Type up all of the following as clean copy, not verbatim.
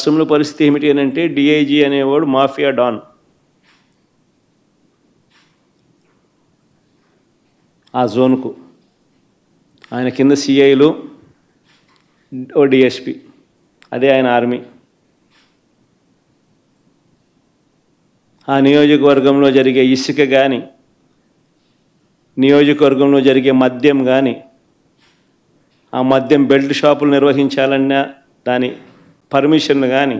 రాష్ట్రంలో పరిస్థితి ఏమిటి అని అంటే డిఐజీ అనేవాడు మాఫియా డాన్. ఆ జోన్కు ఆయన కింద సిఐలు, ఓ డిఎస్పి, అదే ఆయన ఆర్మీ. ఆ నియోజకవర్గంలో జరిగే ఇసుక కానీ, నియోజకవర్గంలో జరిగే మద్యం కానీ, ఆ మద్యం బెల్ట్ షాపులు నిర్వహించాలన్నా దాని పర్మిషన్ కానీ,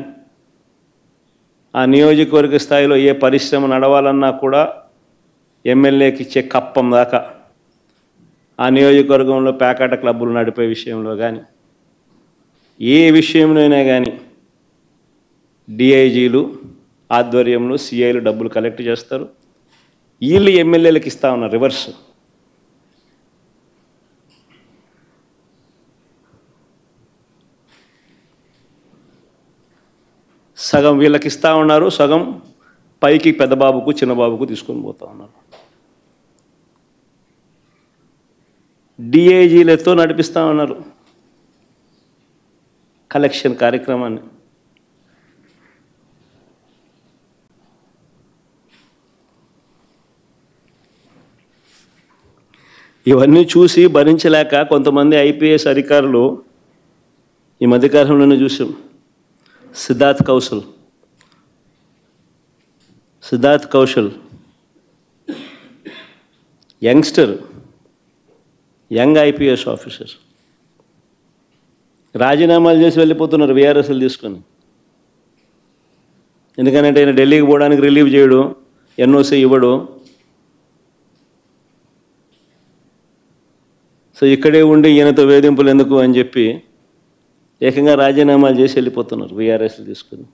ఆ నియోజకవర్గ స్థాయిలో ఏ పరిశ్రమ నడవాలన్నా కూడా ఎమ్మెల్యేకి ఇచ్చే కప్పం దాకా, ఆ నియోజకవర్గంలో పేకాట క్లబ్బులు నడిపే విషయంలో కానీ, ఏ విషయంలోనైనా కానీ డిఐజీలు ఆధ్వర్యంలో సిఐలు డబ్బులు కలెక్ట్ చేస్తారు. వీళ్ళు ఎమ్మెల్యేలకు ఇస్తా ఉన్నారు రివర్స్. సగం వీళ్ళకి ఇస్తూ ఉన్నారు, సగం పైకి పెద్దబాబుకు చిన్నబాబుకు తీసుకొని పోతూ ఉన్నారు. డిఐజీలతో నడిపిస్తూ ఉన్నారు కలెక్షన్ కార్యక్రమాన్ని. ఇవన్నీ చూసి భరించలేక కొంతమంది ఐపీఎస్ అధికారులు ఈ మధ్యకాలంలోనే చూసాం. Siddharth Kaushal young IPS officer రాజీనామాలు చేసి వెళ్ళిపోతున్నారు వీఆర్ఎస్లు తీసుకొని. ఎందుకంటే ఆయన ఢిల్లీకి పోవడానికి రిలీవ్ చేయడు, ఎన్ఓసి ఇవ్వడు. సో ఇక్కడే ఉండి ఈయనతో వేధింపులు ఎందుకు అని చెప్పి ఏకంగా రాజీనామాలు చేసి వెళ్ళిపోతున్నారు వీఆర్ఎస్లు తీసుకుని.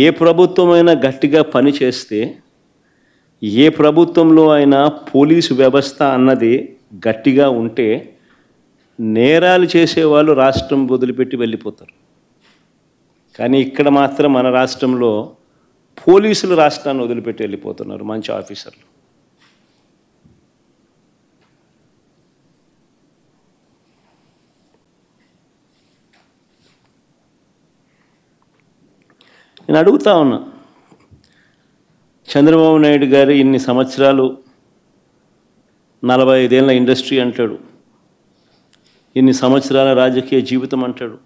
ఏ ప్రభుత్వమైనా గట్టిగా పని చేస్తే, ఏ ప్రభుత్వంలో అయినా పోలీసు వ్యవస్థ అన్నది గట్టిగా ఉంటే నేరాలు చేసేవాళ్ళు రాష్ట్రం వదిలిపెట్టి వెళ్ళిపోతారు. కానీ ఇక్కడ మాత్రం మన రాష్ట్రంలో పోలీసులు రాష్ట్రాన్ని వదిలిపెట్టి వెళ్ళిపోతున్నారు మంచి ఆఫీసర్లు. నేను అడుగుతా ఉన్నా, చంద్రబాబు నాయుడు గారు ఇన్ని సంవత్సరాలు 45 ఏళ్ళ ఇండస్ట్రీ అంటాడు, ఇన్ని సంవత్సరాల రాజకీయ జీవితం అంటాడు.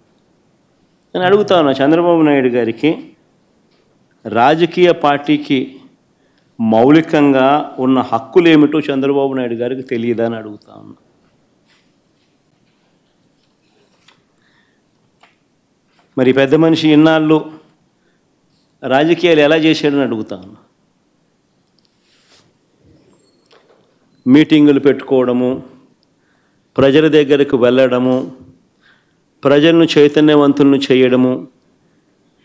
నేను అడుగుతా ఉన్నా, చంద్రబాబు నాయుడు గారికి రాజకీయ పార్టీకి మౌలికంగా ఉన్న హక్కులు ఏమిటో చంద్రబాబు నాయుడు గారికి తెలియదా అని అడుగుతా ఉన్నా. మరి పెద్ద మనిషి ఇన్నాళ్ళు రాజకీయాలు ఎలా చేశాడని అడుగుతా ఉన్నా. మీటింగులు పెట్టుకోవడము, ప్రజల దగ్గరకు వెళ్ళడము, ప్రజలను చైతన్యవంతులను చేయడము,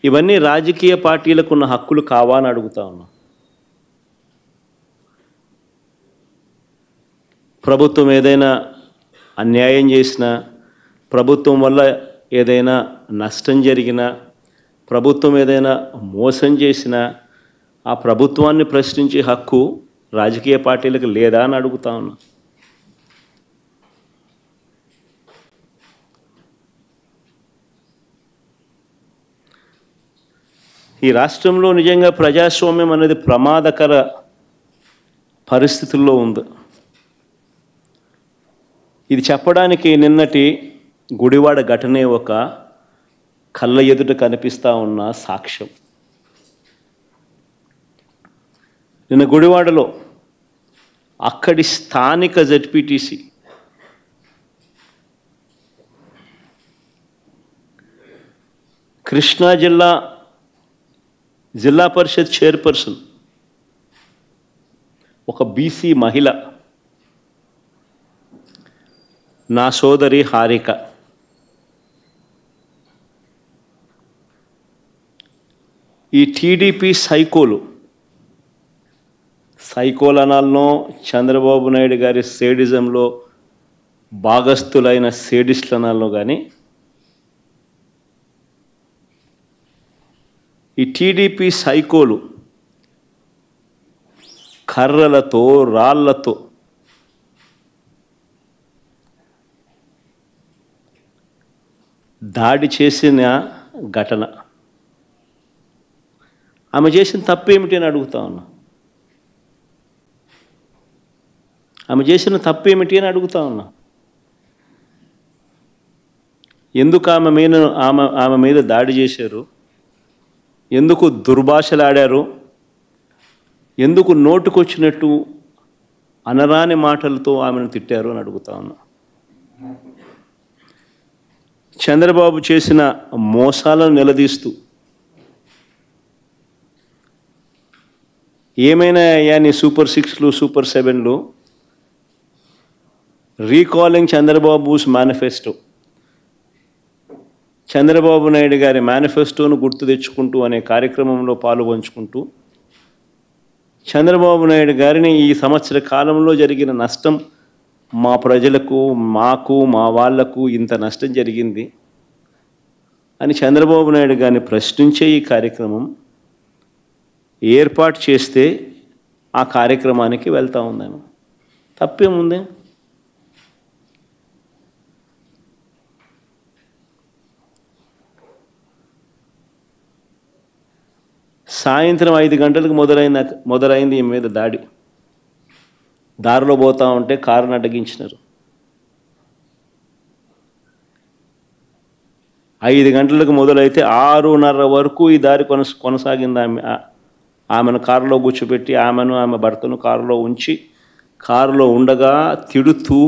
ఇవన్నీ రాజకీయ పార్టీలకు ఉన్న హక్కులు కావా అని అడుగుతా ఉన్నా. ప్రభుత్వం ఏదైనా అన్యాయం చేసినా, ప్రభుత్వం వల్ల ఏదైనా నష్టం జరిగినా, ప్రభుత్వం ఏదైనా మోసం చేసినా ఆ ప్రభుత్వాన్ని ప్రశ్నించే హక్కు రాజకీయ పార్టీలకు లేదా అని అడుగుతా ఉన్నా. ఈ రాష్ట్రంలో నిజంగా ప్రజాస్వామ్యం అనేది ప్రమాదకర పరిస్థితుల్లో ఉంది. ఇది చెప్పడానికి నిన్నటి గుడివాడ ఘటనే ఒక కళ్ళ ఎదుట కనిపిస్తూ ఉన్న సాక్ష్యం. నిన్న గుడివాడలో అక్కడి స్థానిక జెడ్పీటీసీ కృష్ణా జిల్లా పరిషత్ చైర్పర్సన్ ఒక బీసీ మహిళ, నా సోదరి హారిక, ఈ టీడీపీ సైకోలు అనాలనో, చంద్రబాబు నాయుడు గారి సేడిజంలో భాగస్థులైన సేడిస్టులు అనాలనో కానీ, ఈ టీడీపీ సైకోలు కర్రలతో, రాళ్లతో దాడి చేసిన ఘటన. ఆమె చేసిన తప్పేమిటి అని అడుగుతా ఉన్నా. ఆమె చేసిన తప్పేమిటి అని అడుగుతా ఉన్నా. ఎందుకు ఆమె మీద దాడి చేశారు? ఎందుకు దుర్భాషలాడారు? ఎందుకు నోటుకొచ్చినట్టు అనరాని మాటలతో ఆమెను తిట్టారు అని అడుగుతా ఉన్నా. చంద్రబాబు చేసిన మోసాలను నిలదీస్తూ ఏమైనా అయ్యా నీ సూపర్ 6లు సూపర్ 7లు, రీకాలింగ్ చంద్రబాబుస్ మేనిఫెస్టో, చంద్రబాబు నాయుడు గారి మేనిఫెస్టోను గుర్తు తెచ్చుకుంటూ అనే కార్యక్రమంలో పాలుపంచుకుంటూ చంద్రబాబు నాయుడు గారిని ఈ సంవత్సర కాలంలో జరిగిన నష్టం, మా ప్రజలకు, మాకు, మా వాళ్లకు ఇంత నష్టం జరిగింది అని చంద్రబాబు నాయుడు గారిని ప్రశ్నించే ఈ కార్యక్రమం ఏర్పాటు చేస్తే ఆ కార్యక్రమానికి వెళ్తూ ఉందాము. తప్పేముంది? సాయంత్రం 5 గంటలకు మొదలైంది ఈ మీద దాడి. దారిలో పోతా ఉంటే కారును అడ్డగించినారు. 5 గంటలకు మొదలైతే 6:30 వరకు ఈ దారి కొనసాగింది. ఆమెను కారులో కూర్చోబెట్టి ఆమె భర్తను కారులో ఉంచి కారులో ఉండగా తిడుతూ,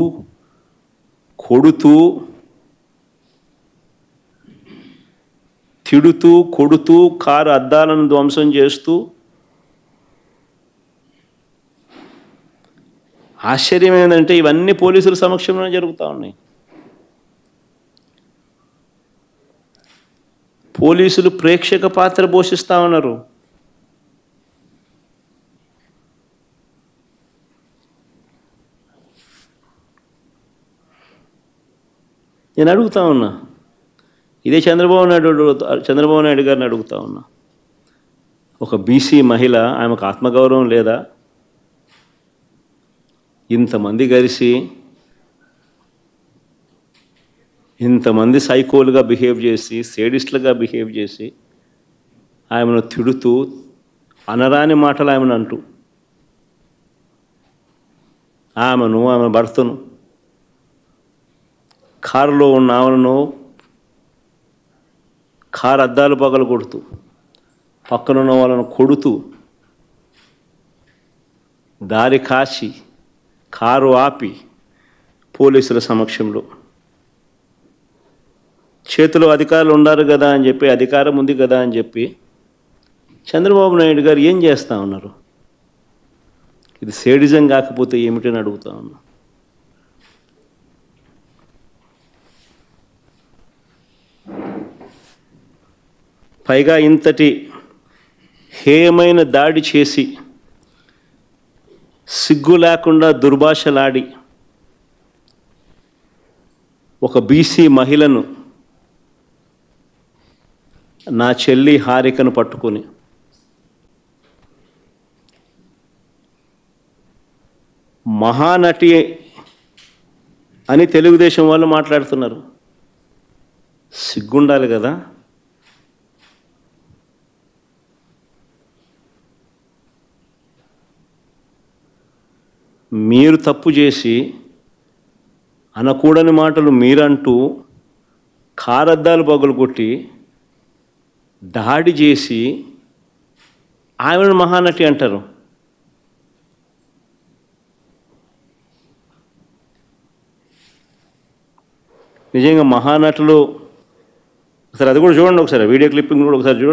కొడుతూ కారు అద్దాలను ధ్వంసం చేస్తూ, ఆశ్చర్యం ఏంటంటే ఇవన్నీ పోలీసుల సమక్షంలో జరుగుతూ ఉన్నాయి. పోలీసులు ప్రేక్షక పాత్ర పోషిస్తూ ఉన్నారు. నేను అడుగుతా ఉన్నా, ఇదే చంద్రబాబు నాయుడు గారిని అడుగుతా ఉన్నా, ఒక బీసీ మహిళ, ఆమెకు ఆత్మగౌరవం లేదా? ఇంతమంది కలిసి ఇంతమంది సైకోలుగా బిహేవ్ చేసి, సేడిస్టులుగా బిహేవ్ చేసి ఆమెను తిడుతూ, అనరాని మాటలు ఆమెను అంటూ, ఆమె భర్తను, కారులో ఉన్న ఆమెను కారు అద్దాలు పగలు కొడుతూ, పక్కనున్న వాళ్ళను కొడుతూ, దారి కాచి కారు ఆపి పోలీసుల సమక్షంలో చేతిలో అధికారులు ఉన్నారు కదా అని చెప్పి, అధికారం ఉంది కదా అని చెప్పి చంద్రబాబు నాయుడు గారు ఏం చేస్తూ ఉన్నారు? ఇది సేడిజం కాకపోతే ఏమిటని అడుగుతా ఉన్నా. పైగా ఇంతటి హేయమైన దాడి చేసి, సిగ్గు లేకుండా దుర్భాషలాడి ఒక బీసీ మహిళను, నా చెల్లి హారికను పట్టుకొని మహానటి అని తెలుగుదేశం వాళ్ళు మాట్లాడుతున్నారు. సిగ్గుండాలి కదా. మీరు తప్పు చేసి అనకూడని మాటలు మీరంటూ కారద్దాలు పగలగొట్టి దాడి చేసి ఆమెను మహానటి అంటారు. నిజంగా మహానటులు ఒకసారి అది కూడా చూడండి, ఒకసారి వీడియో క్లిప్పింగ్ కూడా ఒకసారి చూడండి.